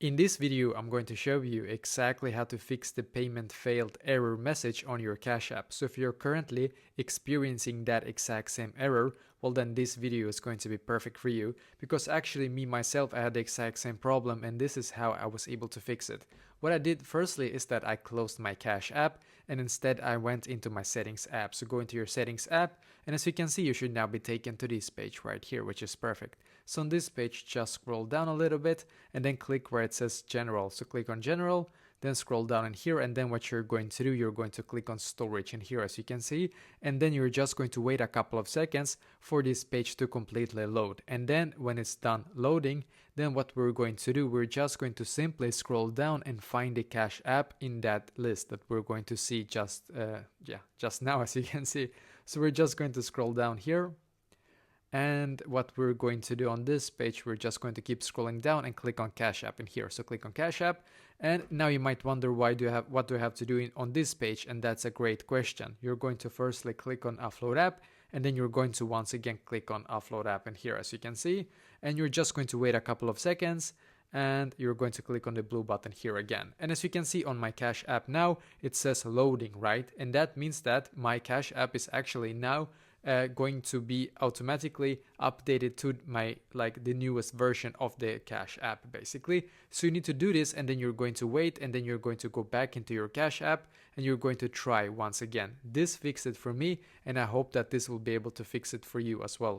In this video, I'm going to show you exactly how to fix the payment failed error message on your Cash App. So if you're currently experiencing that exact same error, well then this video is going to be perfect for you, because actually me myself, I had the exact same problem, and this is how I was able to fix it. What I did firstly is that I closed my Cash App and instead I went into my settings app. So go into your settings app, and as you can see, you should now be taken to this page right here, which is perfect. So on this page, just scroll down a little bit and then click where it says general. So click on general, then scroll down in here, and then what you're going to do, you're going to click on storage in here, as you can see, and then you're just going to wait a couple of seconds for this page to completely load. And then when it's done loading, then what we're going to do, we're just going to simply scroll down and find the Cash App in that list that we're going to see just now, as you can see. So we're just going to scroll down here, and what we're going to do on this page, we're just going to keep scrolling down and click on Cash App in here. So click on Cash App, and now you might wonder what do I have to do on this page, and that's a great question. You're going to firstly click on Offload App, and then you're going to once again click on Offload App in here, as you can see, and you're just going to wait a couple of seconds, and you're going to click on the blue button here again. And as you can see on my Cash App now, it says loading, right? And that means that my Cash App is actually now going to be automatically updated to my the newest version of the Cash App, basically. So you need to do this, and then you're going to wait, and then you're going to go back into your Cash App and you're going to try once again. This fixed it for me, and I hope that this will be able to fix it for you as well.